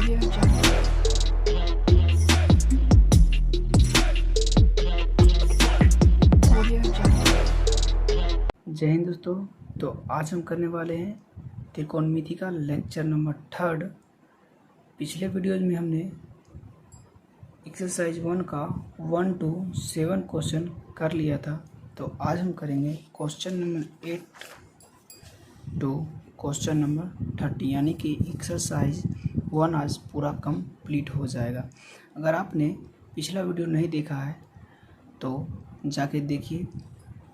Audio Jungle. Audio Jungle. जय हिंद दोस्तों। तो आज हम करने वाले हैं त्रिकोणमिति का लेक्चर नंबर 3। पिछले वीडियोज में हमने एक्सरसाइज 1 का 1 to 7 क्वेश्चन कर लिया था। तो आज हम करेंगे question number 8 to question number 30, यानी कि एक्सरसाइज 1 आज पूरा कंप्लीट हो जाएगा। अगर आपने पिछला वीडियो नहीं देखा है तो जाके देखिए,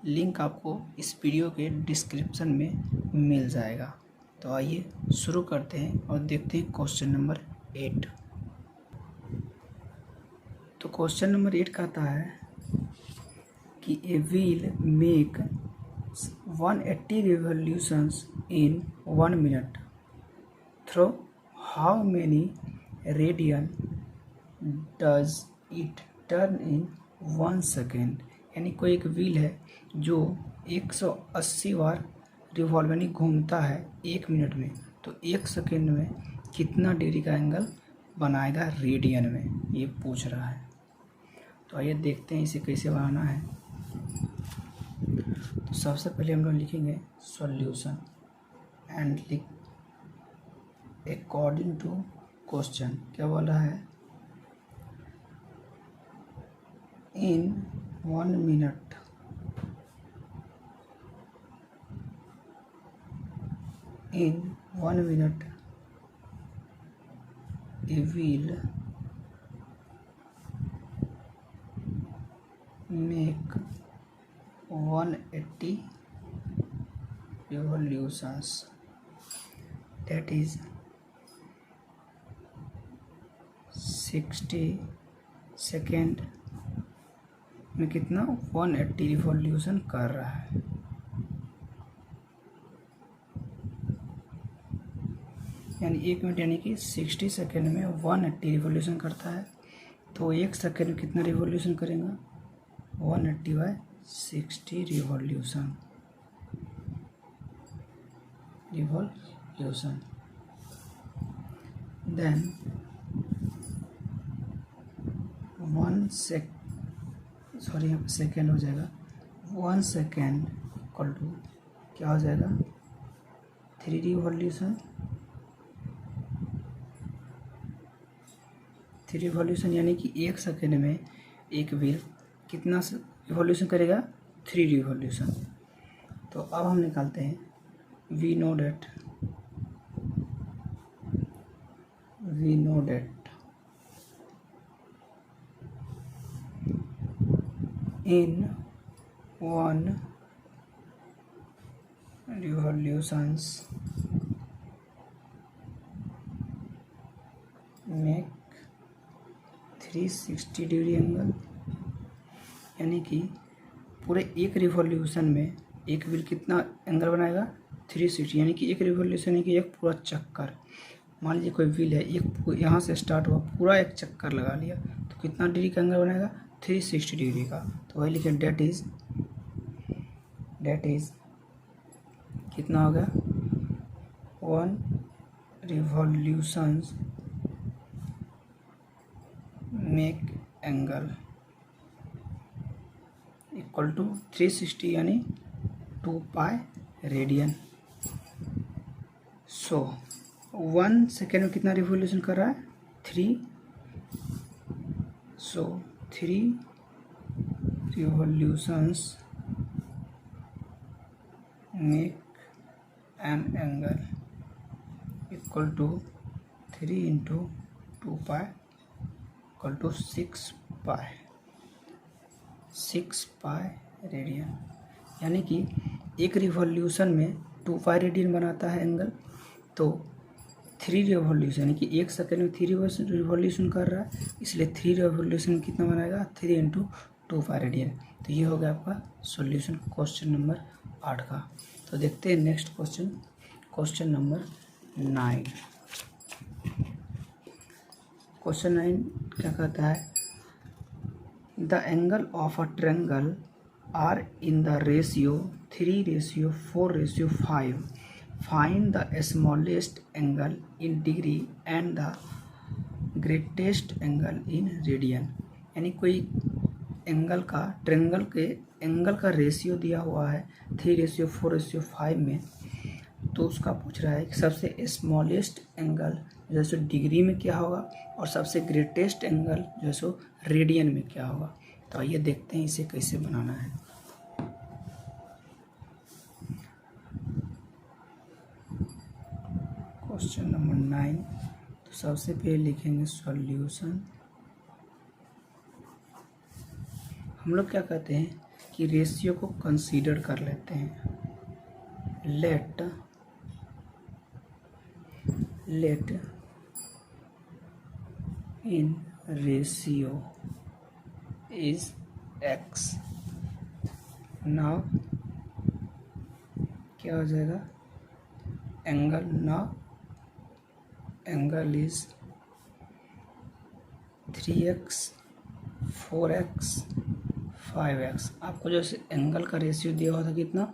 लिंक आपको इस वीडियो के डिस्क्रिप्शन में मिल जाएगा। तो आइए शुरू करते हैं और देखते हैं क्वेश्चन नंबर 8। तो क्वेश्चन नंबर 8 कहता है कि a wheel make 180 revolutions in 1 minute through how many radian does it turn in 1 second। यानी कोई एक व्हील है जो 180 बार रिवॉल्व यानी घूमता है 1 मिनट में, तो 1 सेकेंड में कितना डिग्री का एंगल बनाएगा रेडियन में, ये पूछ रहा है। तो आइए देखते हैं इसे कैसे बनाना है। तो सबसे पहले हम लोग लिखेंगे सॉल्यूशन एंड लिख अकॉर्डिंग टू क्वेश्चन। क्या बोला है? इन 1 minute a wheel make 180 revolutions, that is 60 second में कितना 180 रिवॉल्यूशन कर रहा है। यानी 1 मिनट यानी कि 60 सेकेंड में 180 रिवॉल्यूशन करता है। तो 1 सेकेंड में कितना रिवॉल्यूशन करेगा? 180 बाय 60 रिवॉल्यूशन। देन 1 सेकेंड हो जाएगा। 1 सेकेंड इक्वल टू क्या हो जाएगा? 3 रिवॉल्यूशन। 3 रिवॉल्यूशन यानी कि 1 सेकेंड में एक व्हील कितना रिवॉल्यूशन करेगा? 3 रिवॉल्यूशन। तो अब हम निकालते हैं we know that in 1 revolutions make 360 degree angle. यानी कि पूरे 1 रिवॉल्यूशन में एक व्हील कितना एंगल बनाएगा? 360। यानी कि 1 रिवॉल्यूशन यानी कि एक पूरा चक्कर। मान लीजिए कोई व्हील है, एक यहाँ से स्टार्ट हुआ, पूरा एक चक्कर लगा लिया, तो कितना डिग्री का एंगल बनाएगा? 360 डिग्री का। तो वही लिखें डेट इज कितना हो गया? 1 revolutions make angle equal to 360 यानी 2 पाई रेडियन। सो 1 सेकेंड में कितना रिवॉल्यूशन कर रहा है? 3। सो 3 revolutions make an angle equal to 3 into 2 pi equal to 6 pi radian. यानी कि 1 रिवॉल्यूशन में 2 पाई रेडियन बनाता है एंगल। तो 3 रिवॉल्यूशन यानी कि 1 सेकेंड में 3 रिवॉल्यूशन कर रहा है, इसलिए 3 रिवॉल्यूशन कितना बनाएगा? 3 into 2 पाई रेडियन। तो ये हो गया आपका सॉल्यूशन क्वेश्चन नंबर 8 का। तो देखते हैं नेक्स्ट क्वेश्चन नंबर 9। क्वेश्चन 9 क्या कहता है? The angle of a triangle are in the ratio 3:4:5 Find the smallest angle in degree and the greatest angle in radian, यानी कोई एंगल का ट्रेंगल के एंगल का रेशियो दिया हुआ है 3:4:5 में, तो उसका पूछ रहा है कि सबसे स्मॉलेस्ट एंगल जो है सो डिग्री में क्या होगा और सबसे ग्रेटेस्ट एंगल जो है सो रेडियन में क्या होगा। तो आइए देखते हैं इसे कैसे बनाना है। क्वेश्चन नंबर 9, तो सबसे पहले लिखेंगे सॉल्यूशन। हम लोग क्या कहते हैं कि रेशियो को कंसीडर कर लेते हैं। Let in ratio is x। Now क्या हो जाएगा, angle, now angle is 3x 4x 5x। आपको जो एंगल का रेशियो दिया हुआ था कितना,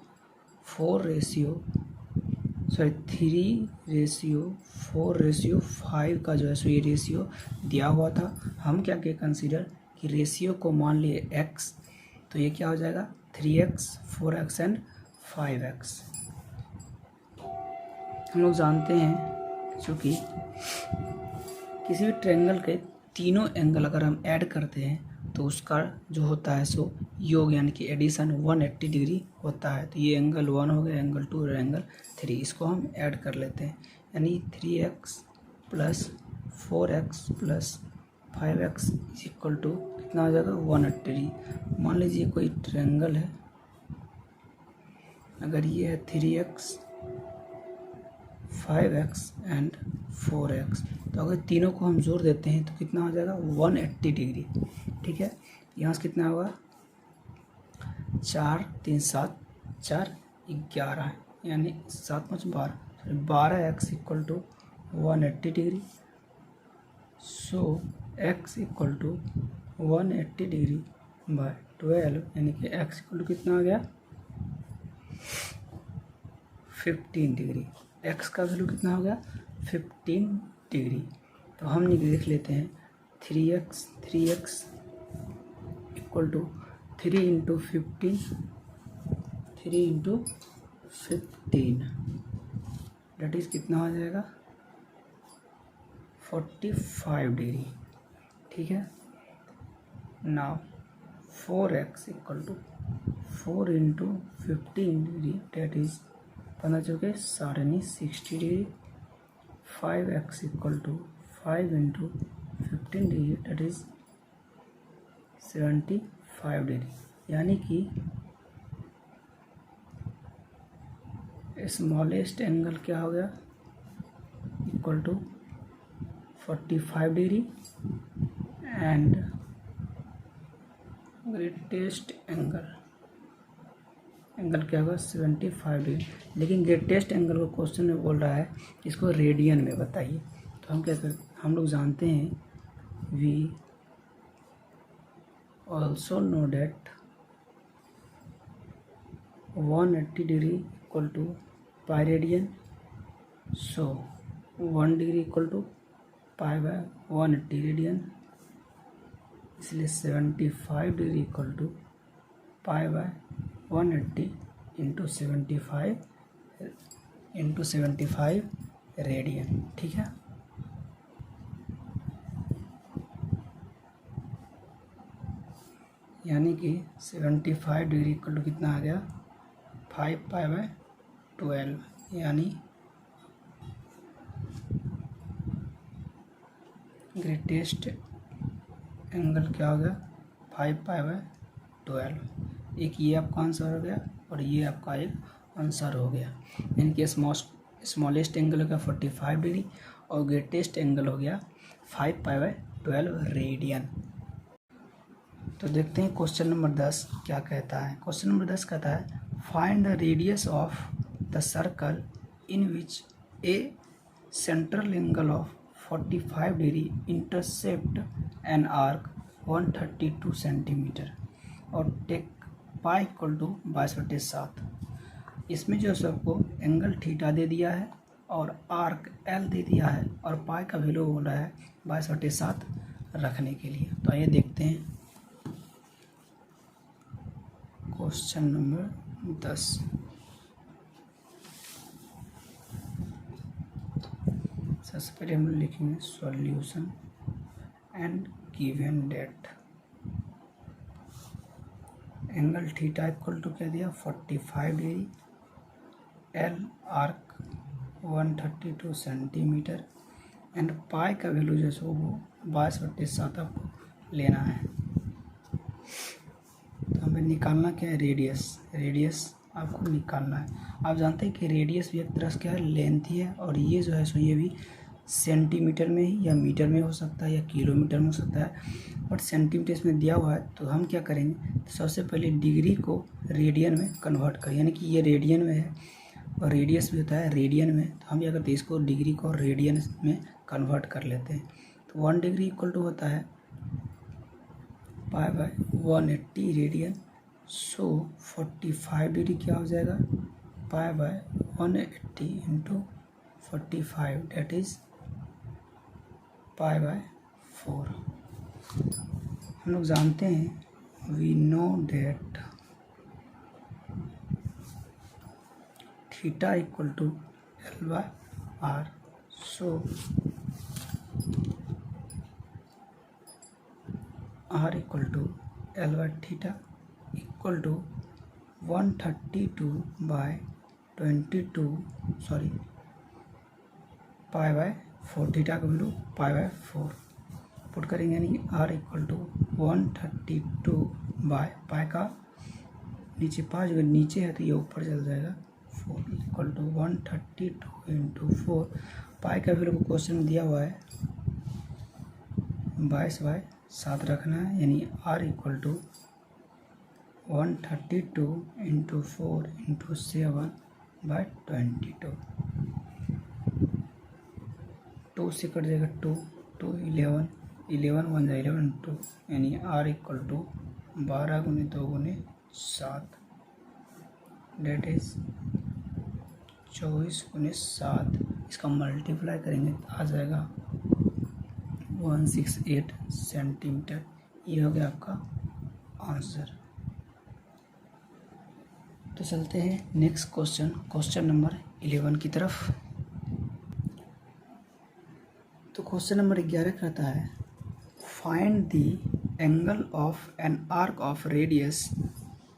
3:4:5 का जो है सो ये रेशियो दिया हुआ था। हम क्या किए कंसीडर कि रेशियो को मान लिए x, तो ये क्या हो जाएगा 3x 4x एंड 5x। हम लोग जानते हैं चूँकि किसी भी ट्रायंगल के तीनों एंगल अगर हम ऐड करते हैं तो उसका जो होता है सो योग यानी कि एडिशन 180 डिग्री होता है। तो ये एंगल 1 हो गया, एंगल 2 और एंगल 3, इसको हम ऐड कर लेते हैं, यानी 3x + 4x + 5x equal to कितना हो जाएगा 180 डिग्री। मान लीजिए कोई ट्रायंगल है, अगर ये है 3x 5x एंड 4x, तो अगर तीनों को हम जोड़ देते हैं तो कितना हो जाएगा 180 डिग्री। ठीक है, यहाँ से कितना होगा 4 3 7 4 11, यानी 7 5 12x equal to 180 degree. So x equal to 180 degree by 12, यानी कि x इक्वल टू कितना आ गया 15 डिग्री। x का वैल्यू कितना हो गया 15 डिग्री। तो हम लिख लेते हैं 3x equal to 3 × 15 that is कितना हो जाएगा 45 डिग्री। ठीक है, now 4x equal to 4 × 15 degree that is 15 चौके 60 degree. 5x equal to 5 × 15 degree that is 75 degree, यानी कि स्मॉलेस्ट एंगल क्या हो गया equal to 45 degree and greatest angle क्या होगा 75 डिग्री। लेकिन ग्रेटेस्ट एंगल को क्वेश्चन में बोल रहा है इसको रेडियन में बताइए। तो हम क्या करते, हम लोग जानते हैं we also know that 180 degree equal to pi radian. So 1 degree equal to pi by 180 radian, इसलिए 75 degree equal to pi by 180 × 75 radian. ठीक है, यानी कि 75 डिग्री इक्वल टू कितना आ गया 5 पाई बाय 12, यानी ग्रेटेस्ट एंगल क्या हो गया 5 पाई बाय 12। एक ये आपका आंसर हो गया और ये आपका एक आंसर हो गया, यानी कि स्मॉलेस्ट एंगल हो गया 45 डिग्री और ग्रेटेस्ट एंगल हो गया 5 पाई बाय 12 रेडियन। तो देखते हैं क्वेश्चन नंबर 10 क्या कहता है। क्वेश्चन नंबर 10 कहता है find the radius of the circle in which A central angle of 45 degree intercept an arc 132 centimetre और टेक पाई इक्वल टू 22/7। इसमें जो सबको एंगल थीटा दे दिया है और आर्क एल दे दिया है और पाई का वैल्यू बोला है 22/7 रखने के लिए। तो आइए देखते हैं क्वेश्चन नंबर 10। सबसे पहले हम लिखेंगे solution and given that. Angle theta equal to क्या दिया 45 degree, L arc 132 centimetre and pi का वैल्यू जो है वो 22/7 आपको लेना है। तो हमें निकालना क्या है रेडियस आपको निकालना है। आप जानते हैं कि रेडियस भी एक तरह से क्या है लेंथ ही है, और ये जो है सो ये भी सेंटीमीटर में ही या मीटर में हो सकता है या किलोमीटर में हो सकता है, बट सेंटीमीटर इसमें दिया हुआ है। तो हम क्या करेंगे, तो सबसे पहले डिग्री को रेडियन में कन्वर्ट करें, यानी कि ये रेडियन में है और रेडियस भी होता है रेडियन में। तो हम क्या करते हैं, इसको डिग्री को रेडियन में कन्वर्ट कर लेते हैं। तो 1 डिग्री इक्वल टू होता है π/180 रेडियन। सो 45 डिग्री क्या हो जाएगा π/180 इंटू 45 डेट इज π/4। हम लोग जानते हैं we know that theta equal to L/R। So R equal to L/थीटा इक्वल टू 132/22 π/4। थीटा का वैल्यू π/4 पुट करेंगे, यानी कि R equal to 132 by pi का नीचे 5 अगर नीचे है तो ये ऊपर चल जाएगा 4 इक्वल टू 132 इंटू 4। पाई का वैल्यू क्वेश्चन में दिया हुआ है 22/7 रखना है, यानी R equal to 132 into 4 into 7/22। 2 से कट जाएगा 2 11 1 जाए 11 2, यानी R equal to 12 × 2 × 7 that is 24 × 7। इसका मल्टीप्लाई करेंगे तो आ जाएगा 168 सेंटीमीटर। ये हो गया आपका आंसर। तो चलते हैं नेक्स्ट क्वेश्चन नंबर 11 की तरफ। तो क्वेश्चन नंबर 11 कहता है find the angle of an arc of radius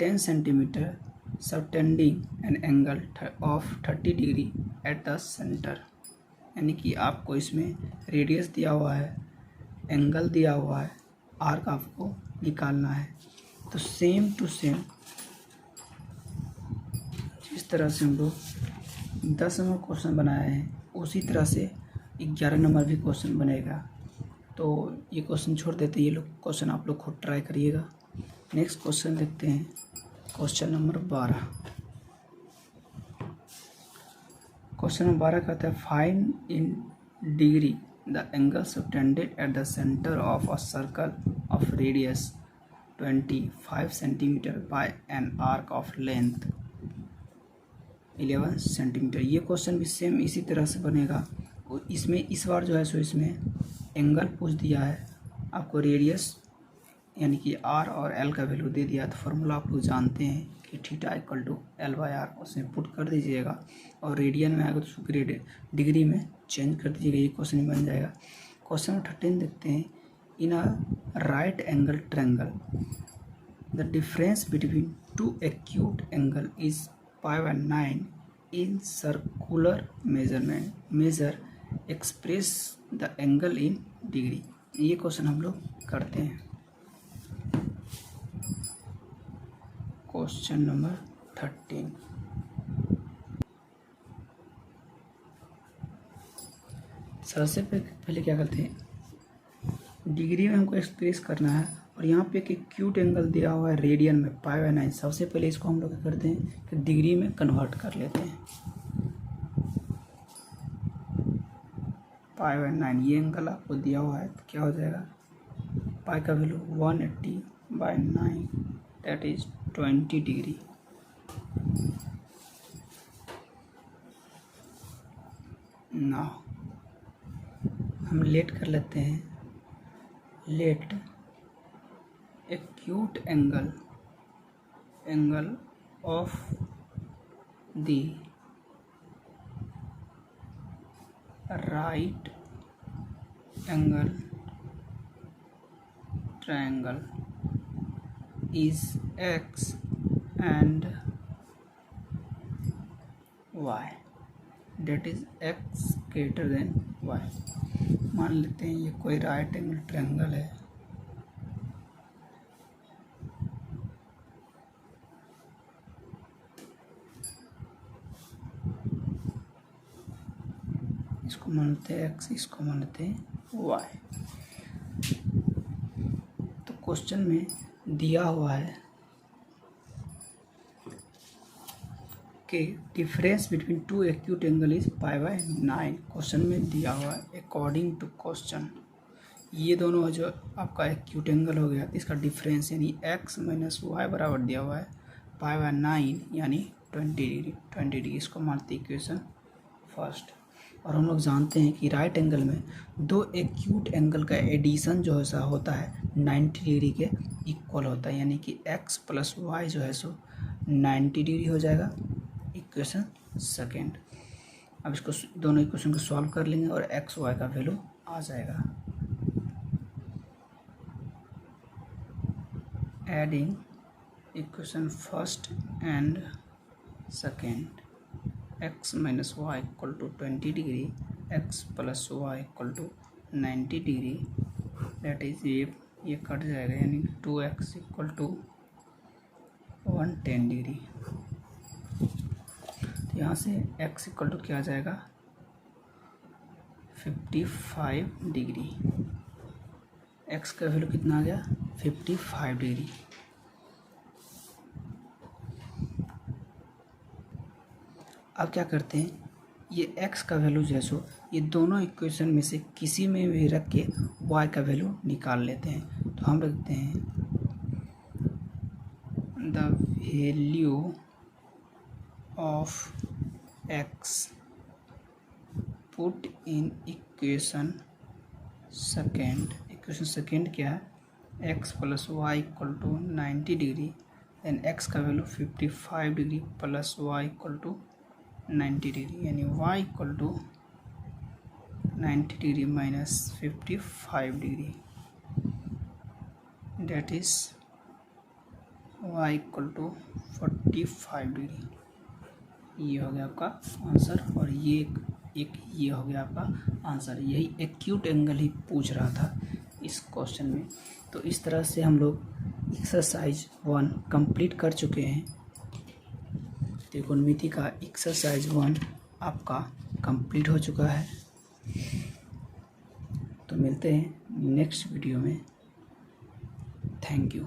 10 centimetre subtending an angle of 30 degree at the centre. यानी कि आपको इसमें रेडियस दिया हुआ है, एंगल दिया हुआ है, आर्क आपको निकालना है। तो सेम टू सेम जिस तरह से हम लोग 10 नंबर क्वेश्चन बनाए हैं उसी तरह से 11 नंबर भी क्वेश्चन बनेगा। तो ये क्वेश्चन छोड़ देते, ये लोग क्वेश्चन आप लोग खुद ट्राई करिएगा। नेक्स्ट क्वेश्चन देखते हैं, क्वेश्चन नंबर 12। क्वेश्चन नंबर 12 कहता है find in degree the angle subtended at the centre of a circle of radius 25 centimetre bye an arc of length 11 centimetre. ये क्वेश्चन भी सेम इसी तरह से बनेगा। इसमें इस बार जो है सो इसमें एंगल पूछ दिया है, आपको रेडियस यानी कि R और L का वैल्यू दे दिया। तो फार्मूला आप लोग जानते हैं कि थीटा इक्वल टू L/R, उसमें पुट कर दीजिएगा और रेडियन में आएगा तो उसको डिग्री में चेंज कर दीजिएगा, ये क्वेश्चन बन जाएगा। क्वेश्चन नंबर 13 देखते हैं। In a right angle triangle the difference between two acute angle is π/9 in circular measure express the angle in degree. ये क्वेश्चन हम लोग करते हैं। Question number 13। सबसे पहले क्या करते हैं, डिग्री में हमको एक्सप्रेस करना है और यहाँ पे एक एक्यूट एंगल दिया हुआ है रेडियन में π/9। सबसे पहले इसको हम लोग क्या करते हैं कि डिग्री में कन्वर्ट कर लेते हैं। π/9 ये एंगल आपको दिया हुआ है तो क्या हो जाएगा, पाई का value 180/9 that is 20 degree. Now हम लेट कर लेते हैं, let acute angle of the right angle triangle is x and y, that is x greater than y। मान लेते हैं ये कोई राइट एंगल ट्रायंगल है, इसको मानते हैं x, इसको मानते हैं y। तो क्वेश्चन में दिया हुआ है कि difference between two acute angle is π/9। Question में दिया हुआ है अकॉर्डिंग टू क्वेश्चन, ये दोनों जो आपका एक्यूट एंगल हो गया, इसका डिफरेंस यानी x - y बराबर दिया हुआ है π/9 यानी 20 डिग्री। 20 डिग्री इसको मानते इक्वेशन फर्स्ट। और हम लोग जानते हैं कि राइट एंगल में दो एक्यूट एंगल का एडिशन जो है सा होता है 90 डिग्री के इक्वल होता है, यानी कि x + y जो है सो 90 डिग्री हो जाएगा। Equation second. अब इसको दोनों इक्वेशन को सॉल्व कर लेंगे और x y का वैल्यू आ जाएगा। Adding equation first and second, x - y = 20 degree, x + y = 90 degree, that is ये कट जाएगा यानी 2x = 110 डिग्री। तो यहाँ से x = क्या आ जाएगा 55 डिग्री। x का वैल्यू कितना आ गया 55 डिग्री। अब क्या करते हैं, ये x का वैल्यू जो है सो ये दोनों इक्वेशन में से किसी में भी रख के y का वैल्यू निकाल लेते हैं। तो हम रखते हैं the value of x put in equation second. Equation second क्या है x + y = 90 degree, then x का value 55 degree plus y = 90 degree, यानी y = 90 degree - 55 degree, that is y = 45 degree. ये हो गया आपका आंसर और ये एक ये हो गया आपका आंसर। यही एक्यूट एंगल ही पूछ रहा था इस क्वेश्चन में। तो इस तरह से हम लोग एक्सरसाइज 1 कंप्लीट कर चुके हैं। त्रिकोणमिति का एक्सरसाइज 1 आपका कंप्लीट हो चुका है। तो मिलते हैं नेक्स्ट वीडियो में। Thank you.